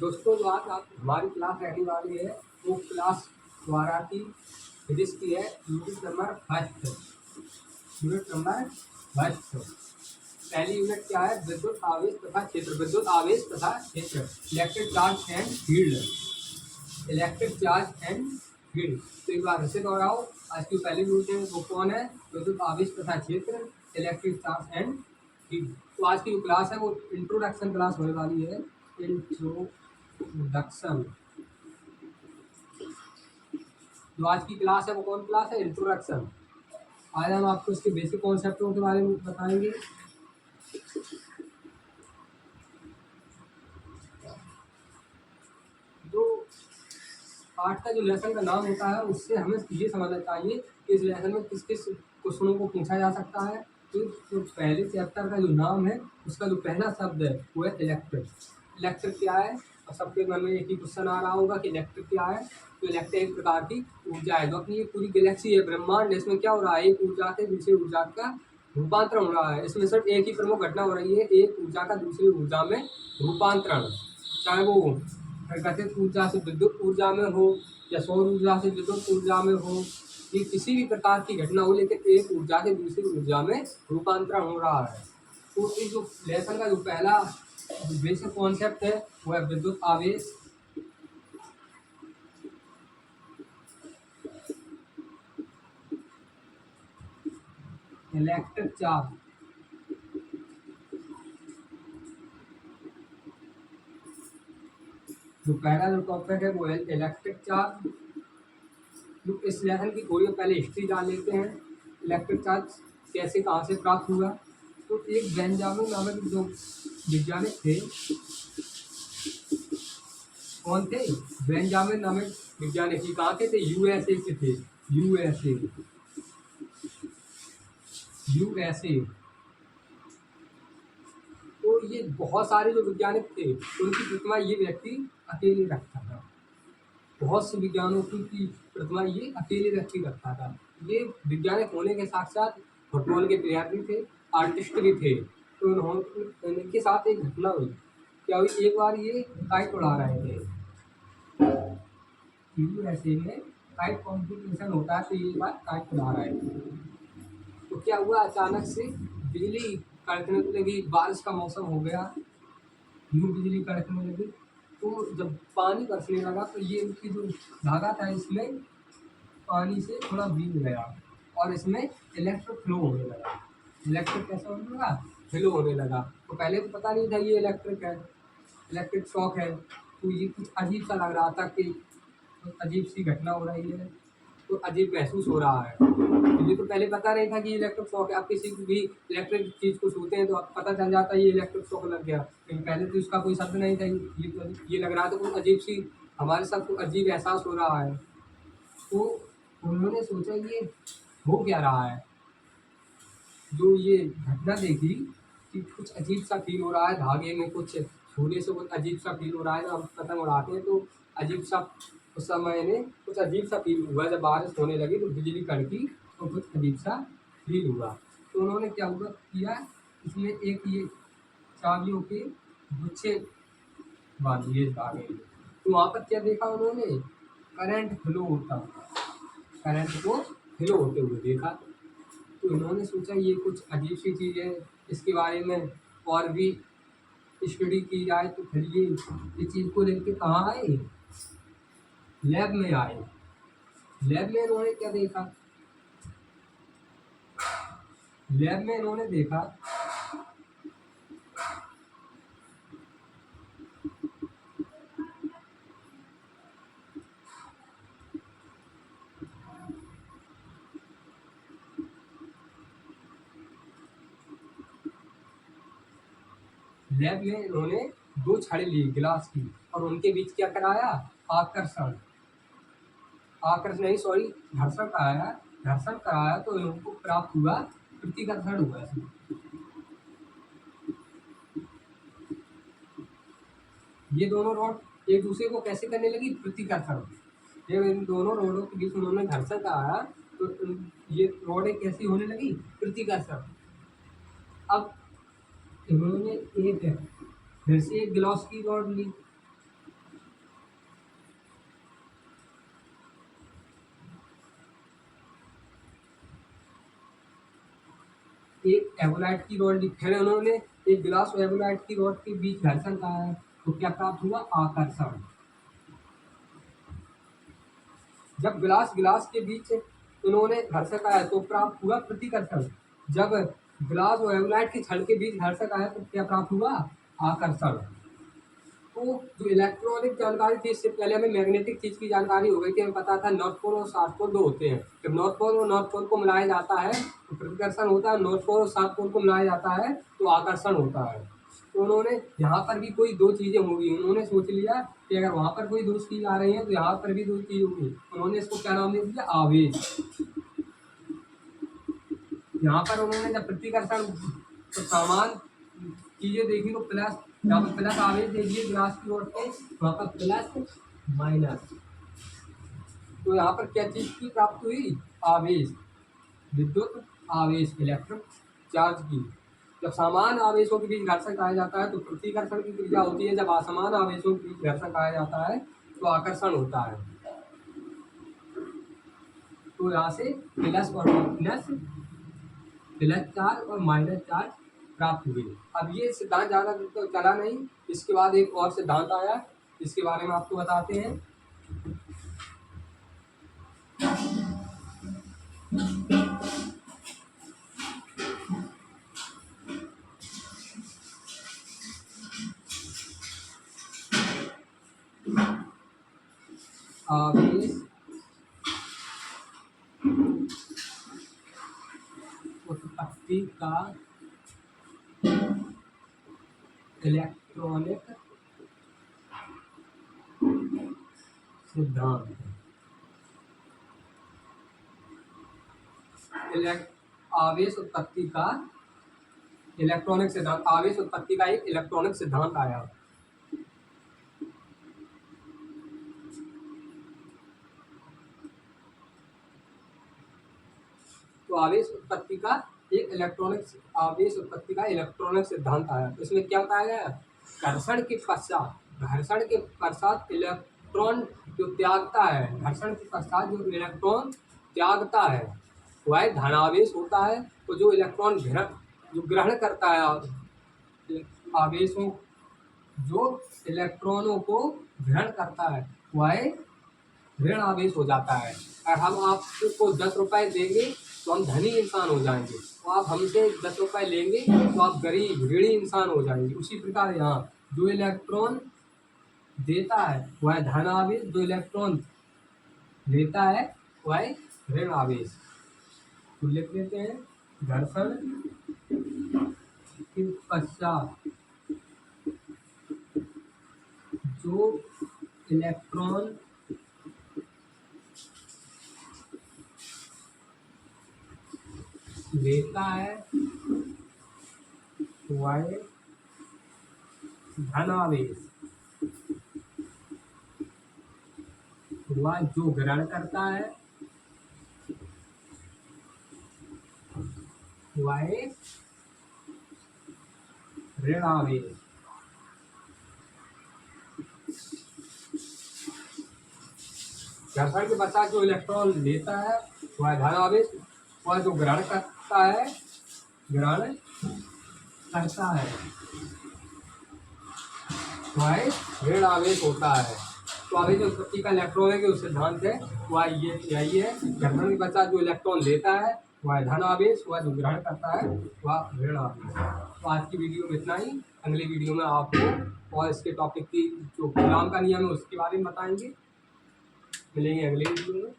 दोस्तों जो आज आप हमारी क्लास रहने वाली है वो क्लास 12 की फिजिक्स की है। Unit number first. पहली यूनिट क्या है? विद्युत आवेश तथा क्षेत्र। विद्युत आवेश तथा क्षेत्र, electric charge and field. Electric charge and field. तो एक बार इसे दोहराओ। आज की पहली यूनिट है वो कौन है? विद्युत आवेश तथा क्षेत्र, इलेक्ट्रिक चार्ज एंड फील्ड। तो आज की जो क्लास है वो इंट्रोडक्शन क्लास होने वाली है। इंट्रोडक्शन। जो आज की क्लास है वो कौन क्लास है? इंट्रोडक्शन। आज हम आपको इसके बेसिक कॉन्सेप्टों के बारे में बताएंगे। जो आज का जो लेसन का नाम होता है उससे हमें ये समझना चाहिए कि इस लेसन में किस किस क्वेश्चनों को पूछा जा सकता है। तो जो पहले चैप्टर का जो नाम है उसका जो पहला शब्द है वो है इलेक्ट्रिक। इलेक्ट्रिक क्या है? और सबके मन में एक ही क्वेश्चन आ रहा होगा कि इलेक्ट्रिक क्या है। तो इलेक्ट्रिक एक प्रकार की ऊर्जा है जो अपनी ये पूरी गैलेक्सी है, ब्रह्मांड, इसमें क्या हो रहा है? एक ऊर्जा से दूसरी ऊर्जा का रूपांतरण हो रहा है। इसमें सिर्फ एक ही प्रमुख घटना हो रही है, एक ऊर्जा का दूसरी ऊर्जा में रूपांतरण। चाहे वो गतिज ऊर्जा से विद्युत ऊर्जा में हो या सौर ऊर्जा से विद्युत ऊर्जा में हो, ये किसी भी प्रकार की घटना हो, लेकिन एक ऊर्जा से दूसरी ऊर्जा में रूपांतरण हो रहा है। तो इस जो लेसन का जो पहला बेसिक कॉन्सेप्ट है वो है विद्युत आवेश। Electric charge. जो पहला जो टॉपिक है वो है इलेक्ट्रिक चार्ज। तो इस लेसन की थोड़ी पहले हिस्ट्री जान लेते हैं। इलेक्ट्रिक चार्ज कैसे कहाँ से प्राप्त हुआ। तो एक बेंजामिन नामक जो वैज्ञानिक थे, कौन थे? बेंजामिन नामक वैज्ञानिक। ये कहाँ के थे? यूएसए के थे। यूएसए। तो ये बहुत सारे जो वैज्ञानिक थे उनकी प्रतिमा ये व्यक्ति अकेले रखता था। बहुत से विज्ञानों की प्रतिमा ये अकेले व्यक्ति रखता था। ये वैज्ञानिक होने के साथ साथ फुटबॉल के प्लेयर भी थे, आर्टिस्ट भी थे। तो इनके साथ एक घटना हुई। क्या हुई? एक बार ये काइट उड़ा रहे थे। यूएसए में काइट कॉम्पिटिशन होता है, तो ये बार काइट उड़ा रहे थे। तो क्या हुआ? अचानक से बिजली कड़कने लगी, बारिश का मौसम हो गया, यूं बिजली कड़कने लगी। तो जब पानी बरसने लगा तो ये इनकी जो धागा था इसमें पानी से थोड़ा भीग गया और इसमें इलेक्ट्रिक फ्लो होने लगा। इलेक्ट्रिक कैसा होने लगा? फ्लो होने लगा। तो पहले तो पता नहीं था ये इलेक्ट्रिक है, इलेक्ट्रिक शॉक है। तो ये कुछ अजीब सा लग रहा था कि अजीब सी घटना हो रही है, तो अजीब महसूस हो रहा है। मुझे तो पहले पता नहीं था कि इलेक्ट्रिक शॉक है। आप किसी भी इलेक्ट्रिक चीज़ को छूते हैं तो आप पता चल जाता है ये इलेक्ट्रिक शॉक लग गया, लेकिन पहले तो इसका कोई शब्द नहीं था। ये लग रहा था कुछ अजीब सी, हमारे साथ कुछ अजीब एहसास हो रहा है। तो उन्होंने सोचा ये हो क्या रहा है। जो ये घटना देखी कि कुछ अजीब सा फील हो रहा है, धागे में कुछ छूने से कुछ अजीब सा फील हो रहा है। जब हम पतंग उड़ाते हैं तो अजीब सा, उस समय ने कुछ अजीब सा फील हुआ। जब बारिश होने लगी तो बिजली कड़की तो कुछ अजीब सा फील हुआ। तो उन्होंने क्या हुआ किया, इसमें एक ये चाबियों के गुच्छे बांध दिए धागे में। तो वहाँ पर क्या देखा उन्होंने? करंट फ्लो होता हुआ, करंट को फ्लो होते हुए देखा। तो इन्होंने सोचा ये कुछ अजीब सी चीज़ है, इसके बारे में और भी स्टडी की जाए। तो फिर ये चीज़ को लेके कहाँ आए? लैब में आए। लैब में इन्होंने क्या देखा? लैब में इन्होंने देखा लैब में इन्होंने दो छड़ी ली गिलास की और उनके बीच क्या कराया? आकर्षण, आकर्षण नहीं सॉरी घर्षण कराया। घर्षण कराया तो इनको प्राप्त हुआ प्रतिकर्षण हुआ इसमें। ये दोनों रॉड एक दूसरे को कैसे करने लगी? प्रतिकर्षण। जब इन दोनों रोडों के बीच उन्होंने घर्षण कराया तो ये रोडें कैसी होने लगी? प्रतिकर्षण। अब इन्होंने एक फिर से एक गिलास की रॉड ली एक एवोलाइट की रॉड ली, फिर उन्होंने एक गिलास और एवोलाइट की रॉड के बीच घर्षण कहा है, तो क्या प्राप्त हुआ? आकर्षण। जब गिलास गिलास के बीच उन्होंने घर्षण कहा है तो प्राप्त हुआ प्रतिकर्षण। जब गिलास और एवोलाइट की छड़ के बीच घर्षण कहा है तो क्या प्राप्त हुआ? आकर्षण। तो जो इलेक्ट्रॉनिक जानकारी थी, इससे पहले हमें मैग्नेटिक चीज की जानकारी हो गई थी। हमें पता था नॉर्थ पोल और साउथ पोल दो होते हैं। जब नॉर्थ पोल और नॉर्थ पोल को मिलाया जाता है तो प्रतिकर्षण होता है, नॉर्थ पोल और साउथ पोल को मिलाया जाता है तो आकर्षण होता है। तो उन्होंने यहाँ पर भी कोई दो चीजें होंगी, उन्होंने सोच लिया कि अगर वहाँ पर कोई दो चीज आ रही है तो यहाँ पर भी दो चीज होगी। उन्होंने इसको क्या नाम दे दिया? आवेश। यहाँ पर उन्होंने जब प्रतिकर्षण तो समान चीजें देखी तो प्लस, यहाँ पर प्लस आवेश दे दिए गिलास की ओर से, वहाँ पर प्लस माइनस। तो यहाँ पर क्या चीज की प्राप्त हुई? आवेश, विद्युत आवेश, इलेक्ट्रिक चार्ज की। जब समान आवेशों के बीच घर्षण कहा जाता है तो प्रतिकर्षण की क्रिया होती है। जब असमान आवेशों के बीच घर्षण कहा जाता है तो आकर्षण होता है। तो यहाँ से प्लस और माइनस, प्लस चार्ज और माइनस चार्ज प्राप्त हुए। अब ये सिद्धांत ज़्यादा तो चला नहीं, इसके बाद एक और सिद्धांत आया, इसके बारे में आपको बताते हैं। आवेश उत्पत्ति का इलेक्ट्रॉनिक सिद्धांत। आवेश उत्पत्ति का इलेक्ट्रॉनिक सिद्धांत, आवेश उत्पत्ति का एक इलेक्ट्रॉनिक सिद्धांत आया। तो आवेश उत्पत्ति का एक इलेक्ट्रॉनिक सिद्धांत आया। तो इसमें क्या बताया गया? घर्षण के पश्चात इलेक्ट्रॉन जो त्यागता है, घर्षण के पश्चात जो इलेक्ट्रॉन त्यागता है वह धनावेश होता है। तो जो इलेक्ट्रॉन ग्रहण करता है आवेशों, जो इलेक्ट्रॉनों को ग्रहण करता है वह ऋण आवेश हो जाता है। अगर हम आपको 10 रुपये देंगे तो हम धनी इंसान हो जाएंगे, तो आप हमसे 10 रुपये लेंगे तो आप गरीब ऋणी इंसान हो जाएंगे। उसी प्रकार यहाँ जो इलेक्ट्रॉन देता है वह धन आवेश, जो इलेक्ट्रॉन लेता है वह ऋण आवेश। तो लिख लेते हैं, घर्षण के पश्चात जो इलेक्ट्रॉन लेता है वह धनावेश, वह जो ग्रहण करता है वह ऋण आवेश। घर्षण के पश्चात जो इलेक्ट्रॉन लेता है वह धन आवेश, वह जो ग्रहण करता है वह ऋण आवेश होता है। तो आवेश उत्पत्ति का इलेक्ट्रॉन के सिद्धांत है वह ये यही है। घर्षण के पश्चात जो इलेक्ट्रॉन लेता है वह धन आवेश, वह जो ग्रहण करता है वह ऋण आवेश। तो आज की वीडियो में इतना ही। अगली वीडियो में आपको और इसके टॉपिक की जो कूलाम का नियम है उसके बारे में बताएंगे। मिलेंगे अगले वीडियो में।